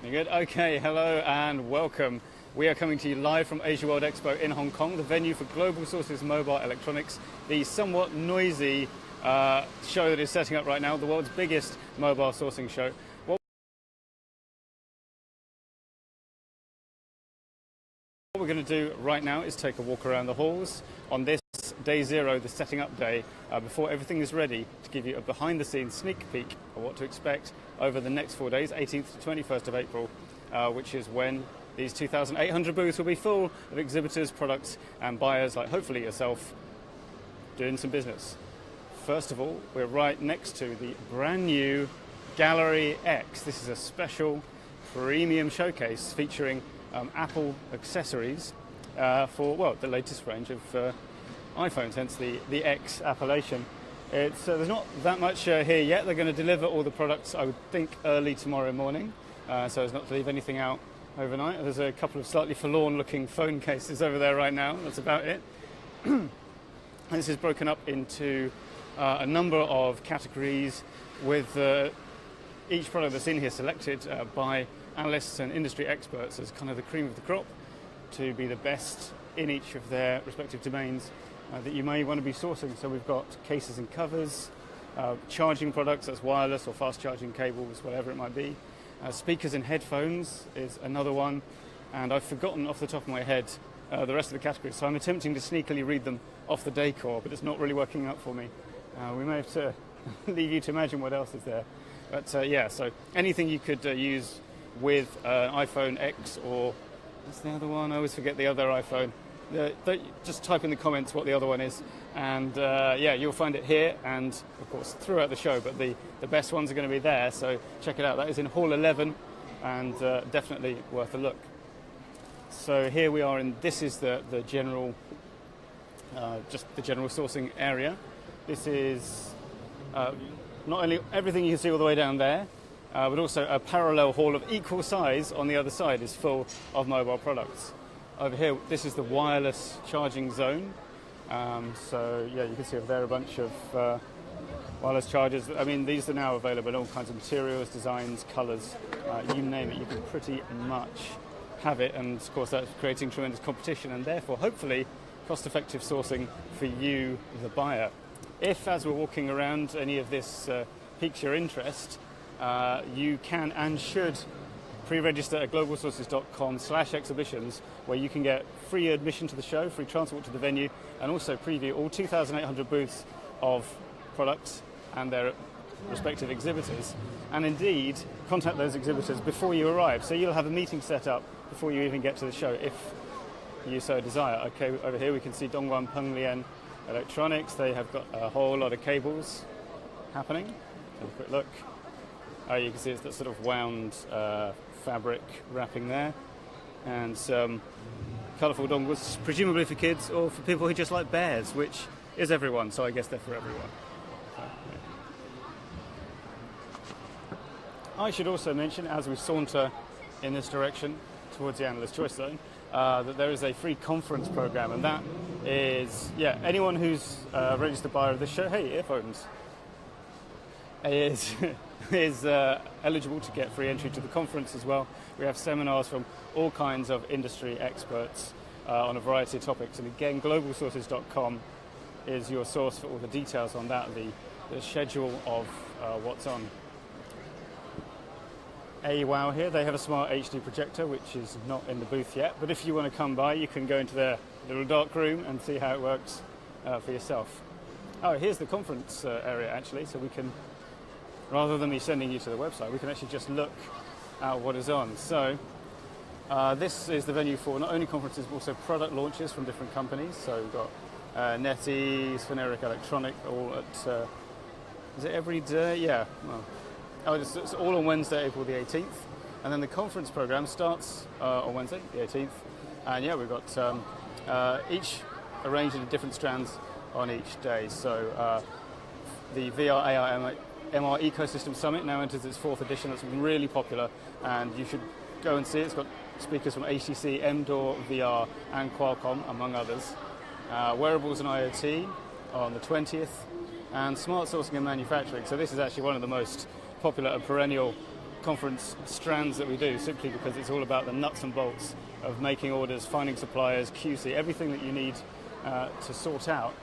You good? Okay, hello and welcome. We are coming to you live from AsiaWorld-Expo in Hong Kong, the venue for Global Sources Mobile Electronics, the somewhat noisy show that is setting up right now, the world's biggest mobile sourcing show. What we're going to do right now is take a walk around the halls on this day zero, the setting up day, before everything is ready, to give you a behind-the-scenes sneak peek of what to expect over the next 4 days, 18th to 21st of April, which is when these 2,800 booths will be full of exhibitors, products and buyers, like hopefully yourself, doing some business. First of all, we're right next to the brand new Gallery X. This is a special premium showcase featuring Apple accessories for, well, the latest range of iPhones, hence the X appellation. There's not that much here yet. They're going to deliver all the products, I would think, early tomorrow morning, so as not to leave anything out overnight. There's a couple of slightly forlorn-looking phone cases over there right now. That's about it. This is broken up into a number of categories, with each product that's in here selected by analysts and industry experts as kind of the cream of the crop to be the best in each of their respective domains that you may want to be sourcing. So we've got cases and covers, charging products, that's wireless or fast charging cables, whatever it might be. Speakers and headphones is another one, and I've forgotten off the top of my head the rest of the categories, so I'm attempting to sneakily read them off the decor, but it's not really working out for me. We may have to leave you to imagine what else is there. But yeah, so anything you could use with iPhone X, or what's the other one? I always forget the other iPhone. Just type in the comments what the other one is, and yeah, you'll find it here and of course throughout the show, but the best ones are going to be there, so check it out. That is in Hall 11 and definitely worth a look. So here we are, and this is the general just the general sourcing area. This is not only everything you can see all the way down there, but also a parallel hall of equal size on the other side is full of mobile products. Over here, this is the wireless charging zone. So yeah, you can see over there a bunch of wireless chargers. I mean, these are now available in all kinds of materials, designs, colours, you name it, you can pretty much have it. And of course, that's creating tremendous competition and therefore, hopefully, cost-effective sourcing for you, the buyer. If, as we're walking around, any of this piques your interest, you can and should pre-register at globalsources.com/exhibitions, where you can get free admission to the show, free transport to the venue, and also preview all 2,800 booths of products and their respective exhibitors, and indeed contact those exhibitors before you arrive. So you'll have a meeting set up before you even get to the show, if you so desire. Okay, over here we can see Dongguan Penglian Electronics. They have got a whole lot of cables happening. Have a quick look. You can see it's that sort of wound fabric wrapping there, and some colourful dongles, presumably for kids or for people who just like bears, which is everyone, so I guess they're for everyone. So, yeah. I should also mention, as we saunter in this direction towards the Analyst Choice Zone, that there is a free conference program, and that is, yeah, anyone who's a registered buyer of this show, hey, earphones, is eligible to get free entry to the conference as well. We have seminars from all kinds of industry experts on a variety of topics, and again, globalsources.com is your source for all the details on that, the schedule of what's on. AWOW here, they have a smart HD projector, which is not in the booth yet, but if you want to come by, you can go into their little dark room and see how it works for yourself. Oh, here's the conference area actually, so we can, rather than me sending you to the website, we can actually just look at what is on. So this is the venue for not only conferences, but also product launches from different companies. So we've got NetEase, Pheneric Electronic, all at, is it every day? Yeah. Well, it's all on Wednesday, April the 18th. And then the conference program starts on Wednesday, the 18th. And yeah, we've got each arranged in different strands on each day. So the VR, AR, MR Ecosystem Summit now enters its 4th edition. That's really popular, and you should go and see it. It's got speakers from HTC, MDOR, VR, and Qualcomm, among others. Wearables and IoT on the 20th, and smart sourcing and manufacturing. So this is actually one of the most popular and perennial conference strands that we do, simply because it's all about the nuts and bolts of making orders, finding suppliers, QC, everything that you need to sort out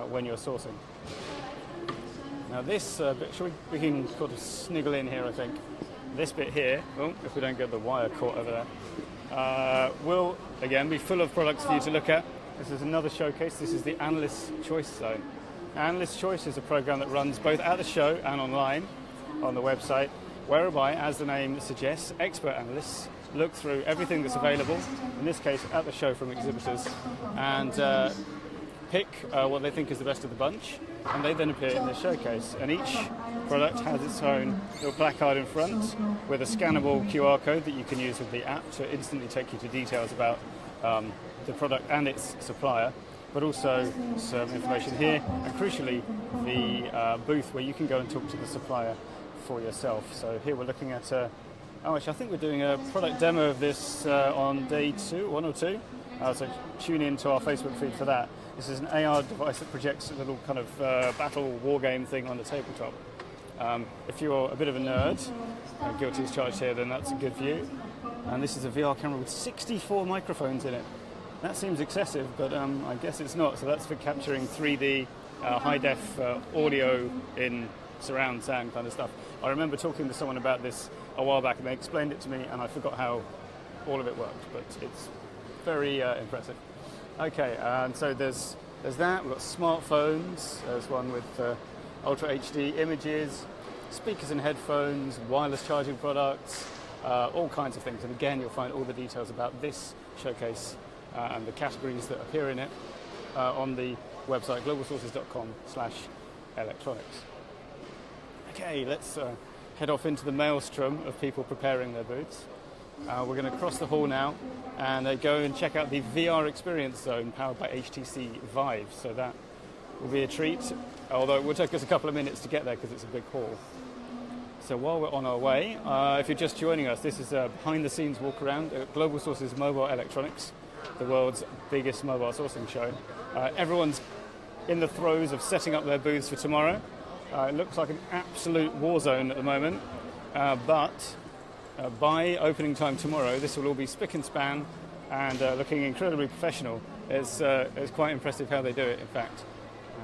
when you're sourcing. Now this bit, we can sort of sniggle in here, I think. This bit here, if we don't get the wire caught over there, will again be full of products for you to look at. This is another showcase. This is the Analyst's Choice Zone. Analyst's Choice is a program that runs both at the show and online on the website, whereby, as the name suggests, expert analysts look through everything that's available, in this case at the show from exhibitors, and pick what they think is the best of the bunch, and they then appear in the showcase. And each product has its own little placard in front with a scannable QR code that you can use with the app to instantly take you to details about the product and its supplier, but also some information here, and crucially the booth where you can go and talk to the supplier for yourself. So here we're looking at, actually I think we're doing a product demo of this on day 1 or 2, so tune in to our Facebook feed for that. This is an AR device that projects a little kind of battle war game thing on the tabletop. If you're a bit of a nerd, guilty as charged here, then that's good for you. And this is a VR camera with 64 microphones in it. That seems excessive, but I guess it's not. So that's for capturing 3D, high-def audio in surround sound kind of stuff. I remember talking to someone about this a while back, and they explained it to me, and I forgot how all of it worked, but it's very impressive. Okay, and so there's that. We've got smartphones. There's one with Ultra HD images, speakers and headphones, wireless charging products, all kinds of things. And again, you'll find all the details about this showcase and the categories that appear in it on the website globalsources.com/electronics. Okay, let's head off into the maelstrom of people preparing their booths. We're going to cross the hall now and go and check out the VR Experience Zone powered by HTC Vive. So that will be a treat, although it will take us a couple of minutes to get there because it's a big hall. So while we're on our way, if you're just joining us, this is a behind-the-scenes walk around at Global Sources Mobile Electronics, the world's biggest mobile sourcing show. Everyone's in the throes of setting up their booths for tomorrow. It looks like an absolute war zone at the moment, but by opening time tomorrow, this will all be spick and span and looking incredibly professional. It's quite impressive how they do it, in fact.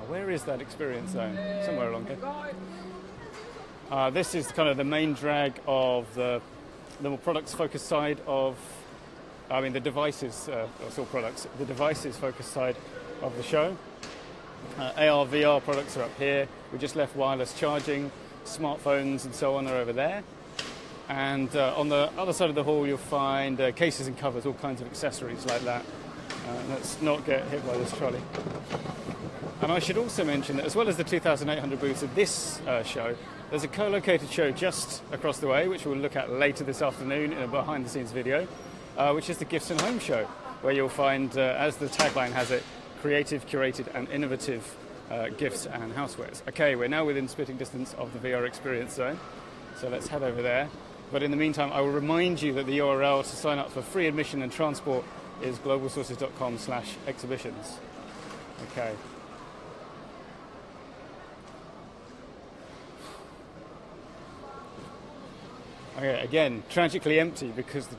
Where is that experience zone? Somewhere along here. This is kind of the main drag of the more products-focused side of, the devices, it's all products, the devices-focused side of the show. AR, VR products are up here. We just left wireless charging, smartphones and so on are over there. And on the other side of the hall, you'll find cases and covers, all kinds of accessories like that. Let's not get hit by this trolley. And I should also mention that as well as the 2,800 booths at this show, there's a co-located show just across the way, which we'll look at later this afternoon in a behind-the-scenes video, which is the Gifts and Home Show, where you'll find, as the tagline has it, creative, curated and innovative gifts and housewares. Okay, we're now within spitting distance of the VR Experience Zone, so let's head over there. But in the meantime, I will remind you that the URL to sign up for free admission and transport is globalsources.com/exhibitions. Okay. Okay, again, tragically empty because the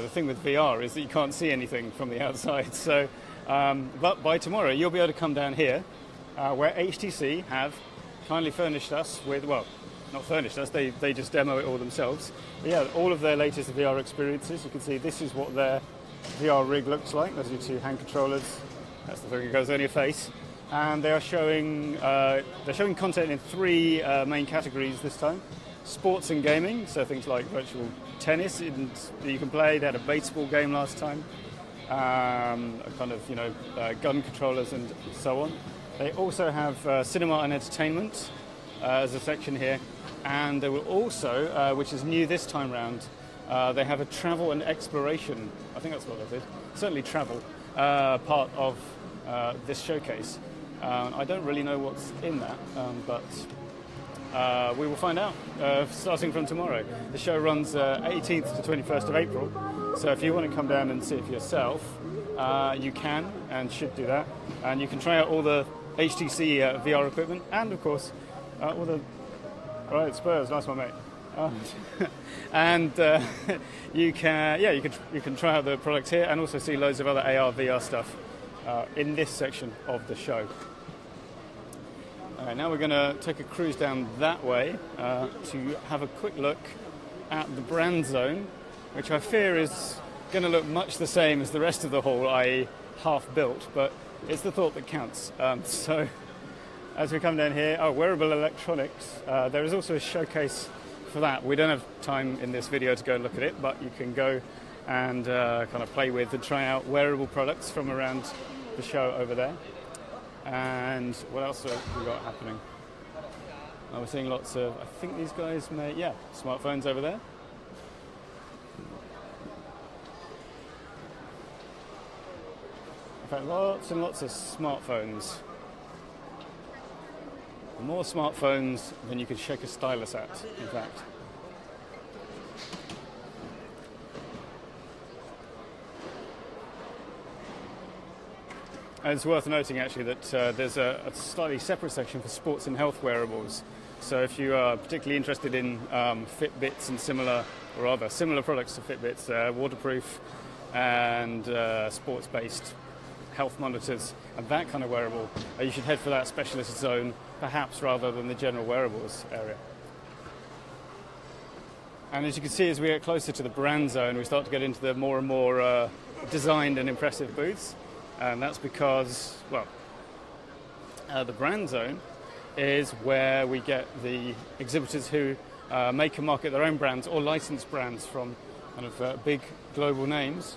thing with VR is that you can't see anything from the outside. So, but by tomorrow, you'll be able to come down here, where HTC have kindly furnished us with, not furnished us, they just demo it all themselves. But yeah, all of their latest VR experiences. You can see this is what their VR rig looks like. Those are your two hand controllers. That's the thing that goes on your face. And they are showing content in three main categories this time. Sports and gaming, so things like virtual tennis you can play. They had a baseball game last time. Gun controllers and so on. They also have cinema and entertainment as a section here. And they will also, which is new this time round, they have a travel and exploration, I think that's what they did, certainly travel, part of this showcase. I don't really know what's in that, but we will find out starting from tomorrow. The show runs 18th to 21st of April, so if you want to come down and see it for yourself, you can and should do that. And you can try out all the HTC VR equipment and, of course, all the... All right, Spurs, nice one, mate. And you can try out the product here and also see loads of other AR VR stuff in this section of the show. All right, now we're going to take a cruise down that way to have a quick look at the brand zone, which I fear is going to look much the same as the rest of the hall, i.e. half built, but it's the thought that counts. So as we come down here, wearable electronics, there is also a showcase for that. We don't have time in this video to go and look at it, but you can go and kind of play with and try out wearable products from around the show over there. And what else have we got happening? We're seeing lots of, I think these guys smartphones over there. In fact, lots and lots of smartphones. More smartphones than you could shake a stylus at, in fact. And it's worth noting, actually, that there's a slightly separate section for sports and health wearables. So if you are particularly interested in Fitbits and similar products to Fitbits, waterproof and sports-based health monitors and that kind of wearable, you should head for that specialist zone, perhaps rather than the general wearables area. And as you can see, as we get closer to the brand zone, we start to get into the more and more designed and impressive booths. And that's because, the brand zone is where we get the exhibitors who make and market their own brands or license brands from kind of big global names.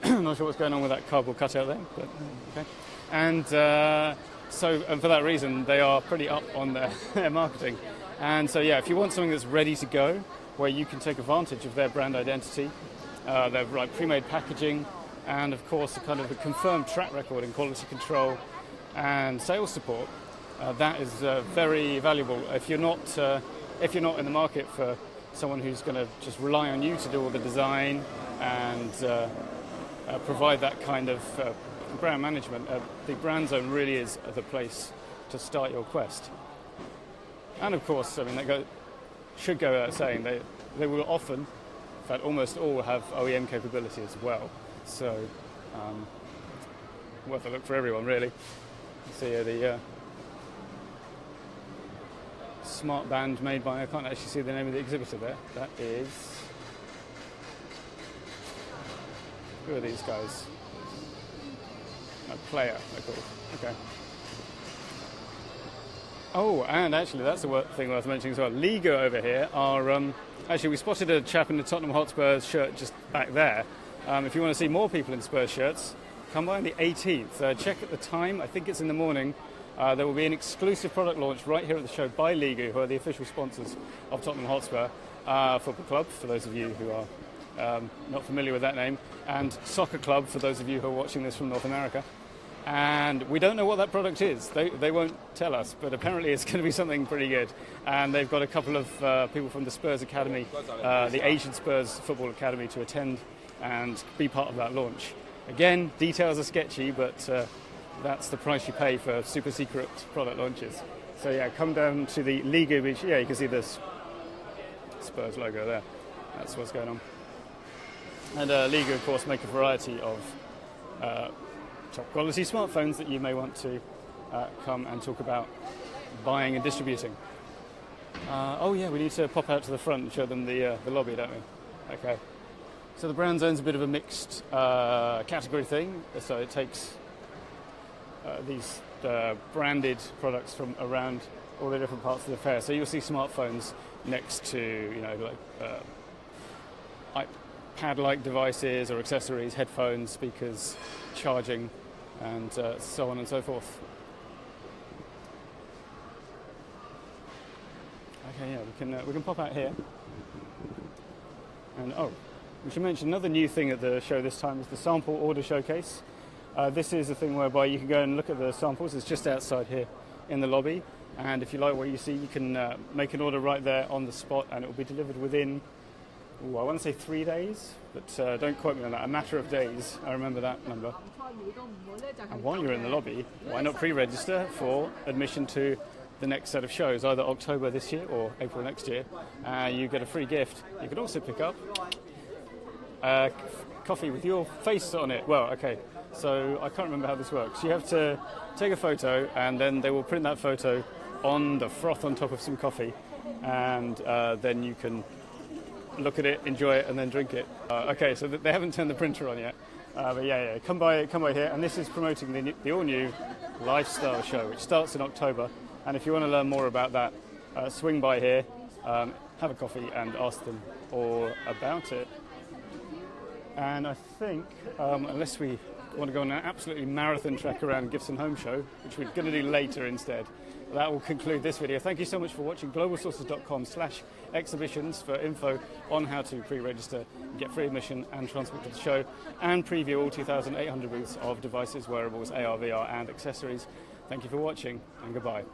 I'm not sure what's going on with that cardboard cutout there, but okay. And and for that reason, they are pretty up on their marketing. And so, if you want something that's ready to go, where you can take advantage of their brand identity, their pre-made packaging, and of course, a confirmed track record in quality control and sales support, that is very valuable. If you're not in the market for someone who's going to just rely on you to do all the design and provide that kind of brand management, the brand zone really is the place to start your quest. And of course, that should go without saying, they will often, in fact almost all, have OEM capability as well. So worth a look for everyone, really. See here the smart band made by, I can't actually see the name of the exhibitor there. That is, who are these guys? A Player, they're called. Okay. Oh, and actually that's the thing worth mentioning as well. Liga over here are, actually we spotted a chap in the Tottenham Hotspurs shirt just back there. If you want to see more people in Spurs shirts, come by on the 18th. Check at the time, I think it's in the morning. There will be an exclusive product launch right here at the show by Liga, who are the official sponsors of Tottenham Hotspur Football Club, for those of you who are not familiar with that name, and Soccer Club, for those of you who are watching this from North America. And we don't know what that product is. They won't tell us, but apparently it's going to be something pretty good. And they've got a couple of people from the Spurs Academy, the Asian Spurs Football Academy, to attend and be part of that launch. Again, details are sketchy, but that's the price you pay for super secret product launches. So come down to the Liga Beach. You can see this Spurs logo there. That's what's going on. And Liga, of course, make a variety of top quality smartphones that you may want to come and talk about buying and distributing. We need to pop out to the front and show them the lobby, don't we? Okay. So the brand zone's a bit of a mixed category thing. So it takes these branded products from around all the different parts of the fair. So you'll see smartphones next to, iPad-like devices or accessories, headphones, speakers, charging, and so on and so forth. Okay, we can pop out here. And we should mention another new thing at the show this time is the sample order showcase. This is a thing whereby you can go and look at the samples. It's just outside here in the lobby. And if you like what you see, you can make an order right there on the spot, and it will be delivered within, I want to say 3 days, but don't quote me on that. A matter of days. I remember that number. And while you're in the lobby, why not pre-register for admission to the next set of shows, either October this year or April next year, you get a free gift. You can also pick up coffee with your face on it. Well, okay, so I can't remember how this works. You have to take a photo, and then they will print that photo on the froth on top of some coffee, and then you can look at it, enjoy it, and then drink it. Okay, so they haven't turned the printer on yet, but yeah, come by here. And this is promoting the all-new lifestyle show, which starts in October. And if you want to learn more about that, swing by here, have a coffee, and ask them all about it. And I think, unless we want to go on an absolutely marathon trek around Gibson Home Show, which we're going to do later instead, that will conclude this video. Thank you so much for watching. globalsources.com/exhibitions for info on how to pre-register, get free admission and transport to the show, and preview all 2,800 booths of devices, wearables, AR, VR and accessories. Thank you for watching, and goodbye.